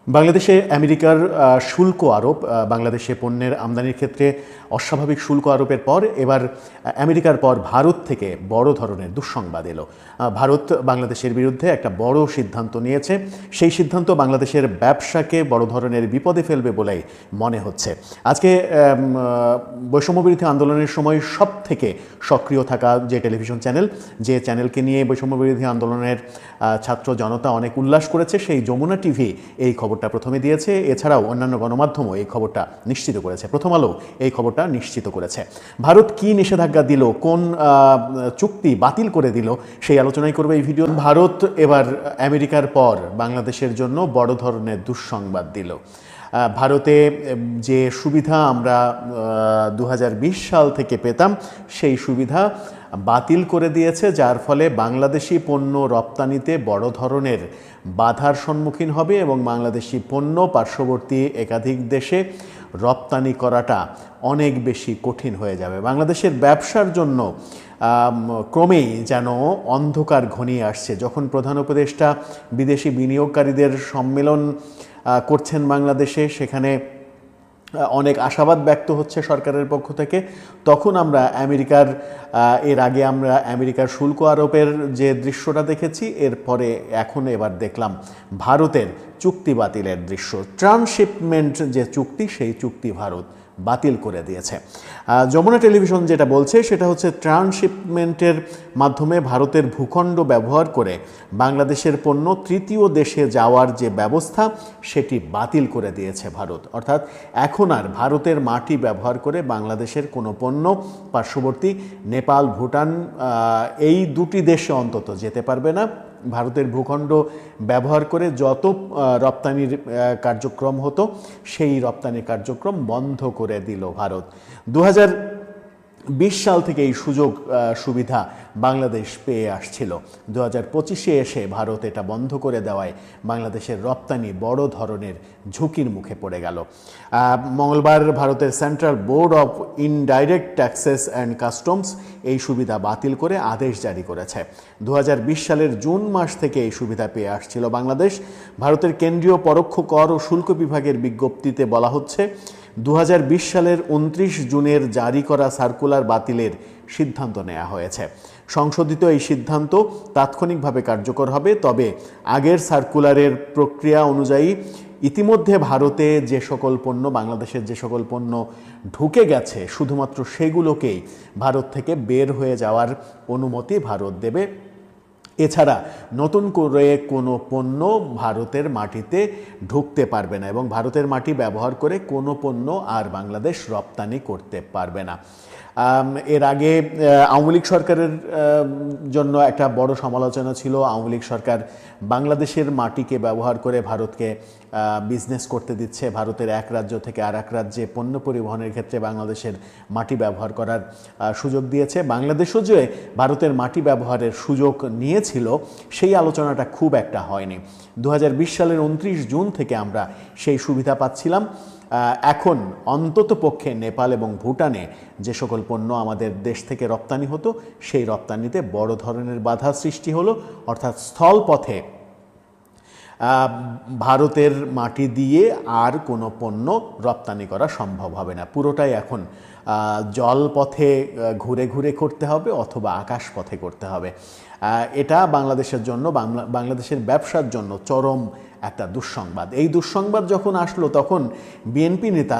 বাংলাদেশে আমেরিকার শুল্ক আরোপ, বাংলাদেশে পণ্যের আমদানির ক্ষেত্রে অস্বাভাবিক শুল্ক আরোপের পর এবার আমেরিকার পর ভারত থেকে বড় ধরনের দুঃসংবাদ এলো। ভারত বাংলাদেশের বিরুদ্ধে একটা বড় সিদ্ধান্ত নিয়েছে। সেই সিদ্ধান্ত বাংলাদেশের ব্যবসাকে বড় ধরনের বিপদে ফেলবে বলেই মনে হচ্ছে। আজকে বৈষম্যবিরোধী আন্দোলনের সময় সব থেকে সক্রিয় থাকা যে টেলিভিশন চ্যানেল, যে চ্যানেলকে নিয়ে বৈষম্যবিরোধী আন্দোলনের ছাত্র জনতা অনেক উল্লাস করেছে, সেই যমুনা টিভি এই খবরটা প্রথমে দিয়েছে। এছাড়াও অন্যান্য গণমাধ্যমও এই খবরটা নিশ্চিত করেছে। প্রথম আলো এই খবরটা নিশ্চিত করেছে। ভারত কি নিষেধাজ্ঞা দিল, কোন চুক্তি বাতিল করে দিল, সেই আলোচনাই করবে এই ভিডিও। ভারত এবার আমেরিকার পর বাংলাদেশের জন্য বড় ধরনের দুঃসংবাদ দিল। ভারতে যে সুবিধা আমরা 2020 সাল থেকে পেতাম, সেই সুবিধা বাতিল করে দিয়েছে, যার ফলে বাংলাদেশি পণ্য রপ্তানিতে বড় ধরনের বাধার সম্মুখীন হবে এবং বাংলাদেশি পণ্য পার্শ্ববর্তী একাধিক দেশে রপ্তানি করাটা অনেক বেশি কঠিন হয়ে যাবে। বাংলাদেশের ব্যবসার জন্য ক্রমেই যেন অন্ধকার ঘনিয়ে আসছে। যখন প্রধান উপদেষ্টা বিদেশি বিনিয়োগকারীদের সম্মেলন করছেন বাংলাদেশে, সেখানে অনেক আশাবাদ ব্যক্ত হচ্ছে সরকারের পক্ষ থেকে, তখন আমরা এর আগে আমরা আমেরিকার শুল্ক আরোপের যে দৃশ্যটা দেখেছি, এরপরে এবার দেখলাম ভারতের চুক্তি বাতিলের দৃশ্য। ট্রান্সশিপমেন্ট যে চুক্তি, সেই চুক্তি ভারত বাতিল করে দিয়েছে। যমুনা টেলিভিশন যেটা বলছে সেটা হচ্ছে ট্রান্সশিপমেন্টের মাধ্যমে ভারতের ভূখণ্ড ব্যবহার করে বাংলাদেশের পণ্য তৃতীয় দেশে যাওয়ার যে ব্যবস্থা, সেটি বাতিল করে দিয়েছে ভারত। অর্থাৎ এখন আর ভারতের মাটি ব্যবহার করে বাংলাদেশের কোনো পণ্য পার্শ্ববর্তী নেপাল, ভুটান এই দুটি দেশে অন্তত যেতে পারবে না। ভারতের ভূখণ্ড ব্যবহার করে যত রপ্তানির কার্যক্রম হতো, সেই রপ্তানির কার্যক্রম বন্ধ করে দিল ভারত। 2020 সাল থেকে এই সুবিধা বাংলাদেশ পেয়ে আসছিল। 2025-এ এসে ভারত এটা বন্ধ করে দেওয়ায় বাংলাদেশের রপ্তানি বড় ধরনের ঝুঁকির মুখে পড়ে গেল। মঙ্গলবার ভারতের central board of indirect taxes and customs এই সুবিধা বাতিল করে আদেশ জারি করেছে। 2020 সালের জুন মাস থেকে এই সুবিধা পেয়ে আসছিল বাংলাদেশ। ভারতের কেন্দ্রীয় পরোক্ষ কর ও শুল্ক বিভাগের বিজ্ঞপ্তিতে বলা হচ্ছে, 2020 সালের 29 জুনের জারি করা সার্কুলার বাতিলের সিদ্ধান্ত নেওয়া হয়েছে। সংশোধিত এই সিদ্ধান্ত তাৎক্ষণিকভাবে কার্যকর হবে, তবে আগের সার্কুলারের প্রক্রিয়া অনুযায়ী ইতিমধ্যে ভারতে যে সকল পণ্য, বাংলাদেশের যে সকল পণ্য ঢুকে গেছে, শুধুমাত্র সেগুলোকেই ভারত থেকে বের হয়ে যাওয়ার অনুমতি ভারত দেবে। এছাড়া নতুন করে কোনো পণ্য ভারতের মাটিতে ঢুকতে পারবে না এবং ভারতের মাটি ব্যবহার করে কোনো পণ্য আর বাংলাদেশ রপ্তানি করতে পারবে না। এর আগে আওয়ামী লীগ সরকারের জন্য একটা বড় সমালোচনা ছিল। আওয়ামী লীগ সরকার বাংলাদেশের মাটিকে ব্যবহার করে ভারতকে বিজনেস করতে দিচ্ছে, ভারতের এক রাজ্য থেকে আর এক রাজ্যে পণ্য পরিবহনের ক্ষেত্রে বাংলাদেশের মাটি ব্যবহার করার সুযোগ দিয়েছে। বাংলাদেশও যে ভারতের মাটি ব্যবহারের সুযোগ নিয়েছিল, সেই আলোচনাটা খুব একটা হয়নি। 2020 সালের 29 জুন থেকে আমরা সেই সুবিধা পাচ্ছিলাম। এখন অন্তত পক্ষে নেপাল এবং ভুটানে যে সকল পণ্য আমাদের দেশ থেকে রপ্তানি হতো, সেই রপ্তানিতে বড় ধরনের বাধা সৃষ্টি হলো। অর্থাৎ স্থলপথে ভারতের মাটি দিয়ে আর কোনো পণ্য রপ্তানি করা সম্ভব হবে না। পুরোটাই এখন জলপথে ঘুরে ঘুরে করতে হবে অথবা আকাশ পথে করতে হবে। এটা বাংলাদেশের জন্য, বাংলাদেশের ব্যবসার জন্য চরম একটা দুঃসংবাদ। এই দুঃসংবাদ যখন আসলো, তখন বিএনপি নেতা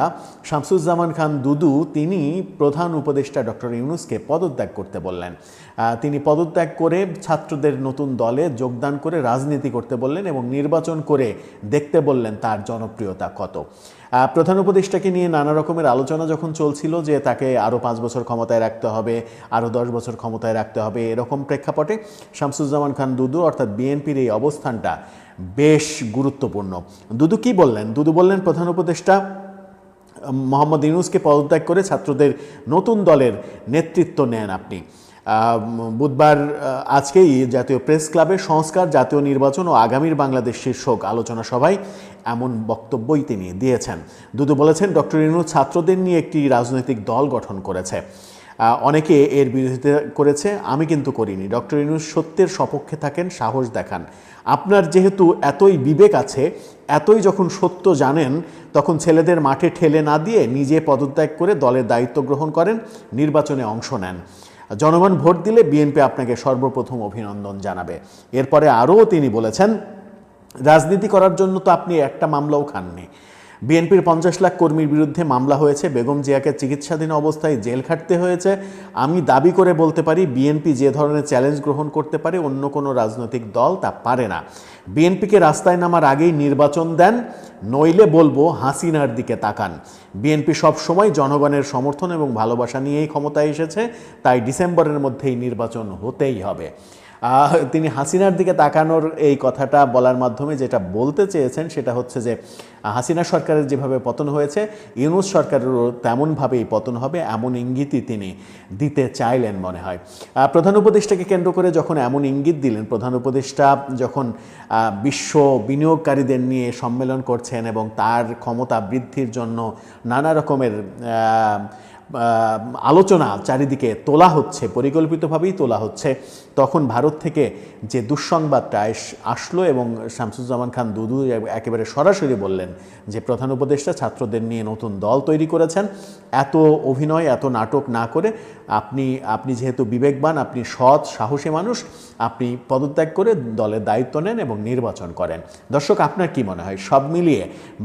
শামসুজ্জামান খান দুদু তিনি প্রধান উপদেষ্টা ডক্টর ইউনূসকে পদত্যাগ করতে বললেন। তিনি পদত্যাগ করে ছাত্রদের নতুন দলে যোগদান করে রাজনীতি করতে বললেন এবং নির্বাচন করে দেখতে বললেন তার জনপ্রিয়তা কত। প্রধান উপদেষ্টাকে নিয়ে নানা রকমের আলোচনা যখন চলছিল যে তাকে আরও 5 বছর ক্ষমতায় রাখতে হবে, আরও 10 বছর ক্ষমতায় রাখতে হবে, এরকম প্রেক্ষাপটে শামসুজ্জামান খান দুদু অর্থাৎ বিএনপির এই অবস্থানটা বেশ গুরুত্বপূর্ণ। দুদু কি বললেন? দুদু বললেন, প্রধান উপদেষ্টা মোহাম্মদ ইউনূসকে পদত্যাগ করে ছাত্রদের নতুন দলের নেতৃত্ব নেন আপনি। বুধবার আজকেই জাতীয় প্রেস ক্লাবে সংস্কার, জাতীয় নির্বাচন ও আগামীর বাংলাদেশ শীর্ষক আলোচনা সভায় এমন বক্তব্যই তিনি দিয়েছেন। দুদু বলেছেন, ডক্টর ইউনূস ছাত্রদের নিয়ে একটি রাজনৈতিক দল গঠন করেছে। অনেকে এর বিরোধিতা করেছে, আমি কিন্তু করিনি। ডক্টর ইউনূস সত্যের সপক্ষে থাকেন, সাহস দেখান। আপনার যেহেতু এতই বিবেক আছে, এতই যখন সত্য জানেন তখন ছেলেদের মাঠে ঠেলে না দিয়ে নিজে পদত্যাগ করে দলের দায়িত্ব গ্রহণ করেন, নির্বাচনে অংশ নেন। জনগণ ভোট দিলে বিএনপি আপনাকে সর্বপ্রথম অভিনন্দন জানাবে। এরপরে আরও তিনি বলেছেন, রাজনীতি করার জন্য তো আপনি একটা মামলাও খাননি। বিএনপির 50 লাখ কর্মীর বিরুদ্ধে মামলা হয়েছে, বেগম জিয়াকে চিকিৎসাধীন অবস্থায় জেল খাটতে হয়েছে। আমি দাবি করে বলতে পারি বিএনপি যে ধরনের চ্যালেঞ্জ গ্রহণ করতে পারে অন্য কোনো রাজনৈতিক দল তা পারে না। বিএনপিকে রাস্তায় নামার আগেই নির্বাচন দেন, নইলে বলবো হাসিনার দিকে তাকান। বিএনপি সবসময় জনগণের সমর্থন এবং ভালোবাসা নিয়েই ক্ষমতায় এসেছে, তাই ডিসেম্বরের মধ্যেই নির্বাচন হতেই হবে। তিনি হাসিনার দিকে তাকানোর এই কথাটা বলার মাধ্যমে যেটা বলতে চেয়েছেন সেটা হচ্ছে যে হাসিনা সরকারের যেভাবে পতন হয়েছে ইউনূস সরকারেরও তেমনভাবেই পতন হবে, এমন ইঙ্গিতই তিনি দিতে চাইলেন মনে হয়। প্রধান উপদেষ্টাকে কেন্দ্র করে যখন এমন ইঙ্গিত দিলেন, প্রধান উপদেষ্টা যখন বিশ্ব বিনিয়োগকারীদের নিয়ে সম্মেলন করছেন এবং তার ক্ষমতা বৃদ্ধির জন্য নানা রকমের আলোচনা চারিদিকে তোলা হচ্ছে, পরিকল্পিতভাবেই তোলা হচ্ছে, তখন ভারত থেকে যে দুঃসংবাদটা আসলো এবং শামসুজ্জামান খান দুদু একেবারে সরাসরি বললেন যে প্রধান উপদেষ্টা ছাত্রদের নিয়ে নতুন দল তৈরি করেছেন। এত অভিনয়, এত নাটক না করে আপনি যেহেতু বিবেকবান, আপনি সৎ সাহসী মানুষ, আপনি পদত্যাগ করে দলের দায়িত্ব নেন এবং নির্বাচন করেন। দর্শক, আপনার কি মনে হয় সব মিলিয়ে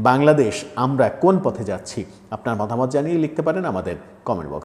বাংলাদেশ আমরা কোন পথে যাচ্ছি? আপনার মতামত জানিয়ে লিখতে পারেন আমাদের কমেন্ট বক্স।